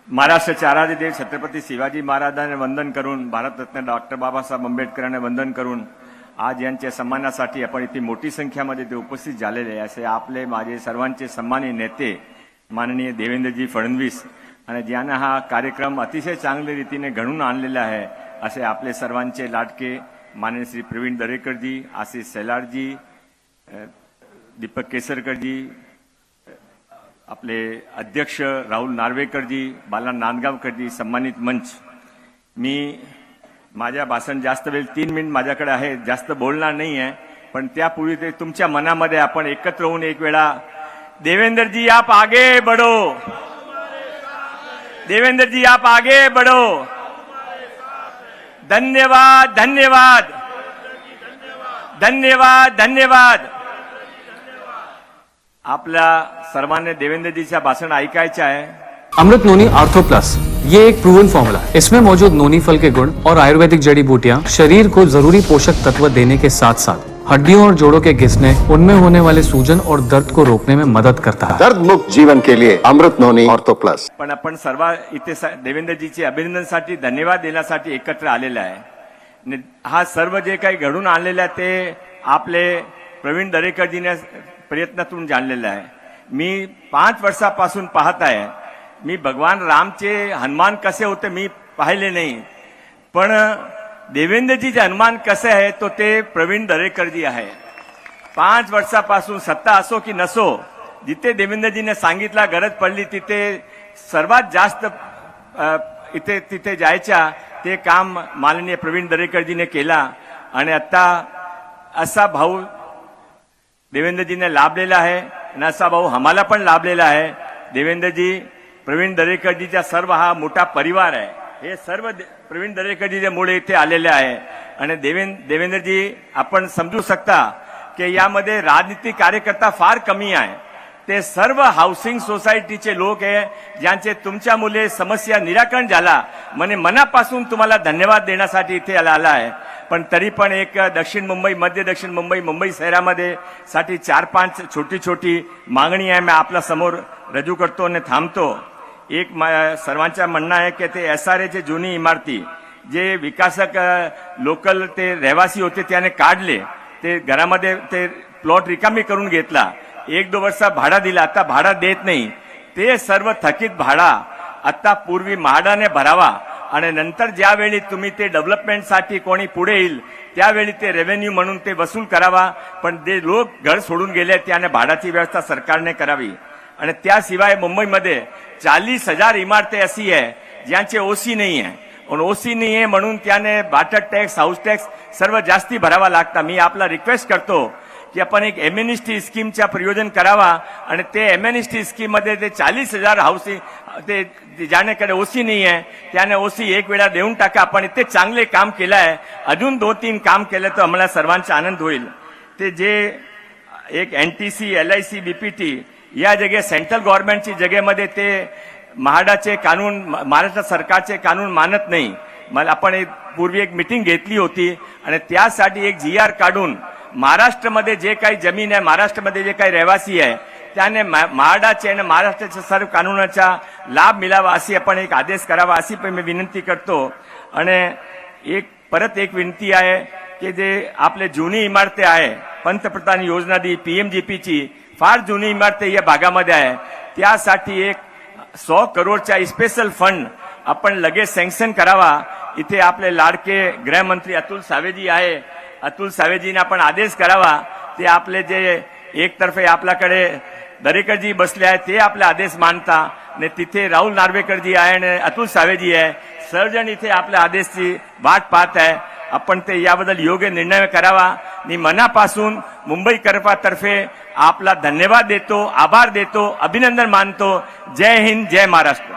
महाराष्ट्राचे आराध्य देव छत्रपती शिवाजी महाराजांना वंदन करून, भारतरत्न डॉक्टर बाबासाहेब आंबेडकरांना वंदन करून आज यांच्या सन्मानासाठी आपण इथे मोठी संख्यामध्ये ते उपस्थित झालेले आहे। असे आपले माझे सर्वांचे सन्माननीय नेते माननीय देवेंद्रजी फडणवीस आणि ज्यांना हा कार्यक्रम अतिशय चांगल्या रीतीने घडवून आणलेला आहे असे आपले सर्वांचे लाडके माननीय श्री प्रवीण दरेकरजी, आशिष सेलारजी, दीपक केसरकरजी, आपले अध्यक्ष राहुल नार्वेकरजी, बाला नांदगावकरजी, सन्मानित मंच। मी माझ्या भाषण जास्त वेळ 3 मिनिट माझ्याकडे आहे, जास्त बोलणार नाही आहे, पण त्यापूर्वी ते तुमच्या मनामध्ये आपण एकत्र होऊन एक वेळा देवेंद्रजी आप आगे बढ़ो, देवेंद्रजी आप आगे बढ़ो, धन्यवाद धन्यवाद धन्यवाद धन्यवाद। आपल्या सर्वांनी देवेंद्रजीचं भाषण ऐकायचं आहे। अमृत नोनी आर्थो प्लस, ये एक प्रूवन फॉर्मूला है। इसमें मौजूद नोनी फल के गुण और आयुर्वेदिक जड़ी बूटियां शरीर को जरूरी पोषक तत्व देने के साथ साथ हड्डियों और जोड़ों के घिसने, उनमें होने वाले सूजन और दर्द को रोकने में मदद करता है। दर्द मुक्त जीवन के लिए अमृत नोनी ऑर्थो प्लस। पण आपण सर्व इथे देवेंद्रजीचे अभिनंदनासाठी धन्यवाद देण्यासाठी एकत्र आलेला आहे। हा सर्व जे काही घडून आणलेला आहे ते आपले प्रवीण दरेकरजीने प्रयत्नातून जाणलेलं आहे। मी 5 वर्षापासून पाहत आहे। मी भगवान रामचे हनुमान कसे होते मी पाहिले नाही, पण देवेंद्रजीचे हनुमान कसे आहे तो ते प्रवीण दरेकरजी आहे। 5 वर्षापासून सत्ता असो की नसो, जिथे देवेंद्रजीने सांगितला गरज पडली तिथे सर्वात जास्त तिथे जायच्या ते काम माननीय प्रवीण दरेकरजीने केला आणि आता असा भाऊ देवेंद्रजीने लाभलेला आहे आणि असा भाऊ आम्हाला पण लाभलेला आहे। देवेंद्रजी, प्रवीण दरेकरजीचा सर्व हा मोठा परिवार आहे। हे सर्व प्रवीण दरेकरजीमुळे इथे आलेले आहे आणि देवेंद्रजी आपण समजू शकता की यामध्ये राजनीतिक कार्यकर्ता फार कमी आहे। ते सर्व हाऊसिंग सोसायटीचे लोक आहे ज्यांचे तुमच्यामुळे समस्या निराकरण झाला, म्हणजे मनापासून तुम्हाला धन्यवाद देण्यासाठी इथे आला आहे। पण तरी पण एक दक्षिण मुंबई, मध्य दक्षिण मुंबई, मुंबई शहरामध्ये साठी 4-5 छोटी छोटी मागणी आहे, मी आपल्या समोर रजू करतो आणि थांबतो। एक सर्वांचं म्हणणं आहे की ते SRAचे जुनी इमारती जे विकासक लोकल ते रहिवासी होते त्याने काढले, ते घरामध्ये ते प्लॉट रिकामी करून घेतला, 1-2 वर्ष भाडा दिला, आता भाडा देत नाही। ते सर्व थकीत भाडा आता पूर्वी म्हाडाने भरावा आणि नंतर ज्यावेळी तुम्ही ते डेव्हलपमेंटसाठी कोणी पुढे येईल त्यावेळी ते रेव्हेन्यू म्हणून ते वसूल करावा। पण जे लोक घर सोडून गेले त्याने भाडाची व्यवस्था सरकारने करावी। आणि त्याशिवाय मुंबईमध्ये 40,000 इमारती अशी आहे ज्यांचे ओसी नाही आहे, आणि ओसी नाही आहे म्हणून त्याने वॉटर टॅक्स, हाऊस टॅक्स सर्व जास्ती भरावा लागता। मी आपला रिक्वेस्ट करतो की आपण एक एमएनएसटी स्कीमचा प्रयोजन करावा आणि ते एमएनएसटी स्कीम मध्ये ते 40,000 हाऊसिंग ते ज्यानेकडे ओसी नाही आहे त्याने ओसी एक वेळा देऊन टाका। आपण इथे चांगले काम केलं आहे, अजून 2-3 काम केलं तर आम्हाला सर्वांचा आनंद होईल। ते जे एक NTC, LIC, BPT या जगे सेंट्रल गव्हर्नमेंटची जगेमध्ये ते म्हाडाचे कानून, महाराष्ट्र सरकारचे कानून मानत नाही। मला आपण पूर्वी एक मीटिंग घेतली होती आणि त्यासाठी एक GR काढून महाराष्ट्रामध्ये जे काही जमीन आहे, महाराष्ट्रामध्ये जे काही रहिवासी आहे त्याने म्हाडाचे आणि महाराष्ट्राच्या सर्व कानूनाचा लाभ मिळावा अशी आपण एक आदेश करावा अशी पण मी विनंती करतो। आणि परत एक विनंती आहे की जे आपले जुनी इमारती आहे, पंतप्रधान योजना दी PMGPची फार जुनी इमारती या भागामध्ये आहे, त्यासाठी एक 100 करोडचा स्पेशल फंड आपण लगेच सँक्शन करावा। इथे आपले लाडके गृहमंत्री अतुल सावेजी आहे, अतुल सावेजींना आपण आदेश करावा। ते आपले जे एकतर्फे आपल्याकडे दरेकरजी बसले आहेत ते आपले आदेश मानता आणि तिथे राहुल नार्वेकरजी आहे आणि अतुल सावेजी आहे, सर्वजण इथे आपल्या आदेशची वाट पाहत आहे। आपण ते याबद्दल योग्य निर्णय करावा। मी मनापासून मुंबईकरतर्फे आपला धन्यवाद देतो, आभार देतो, अभिनंदन मानतो। जय हिंद, जय महाराष्ट्र।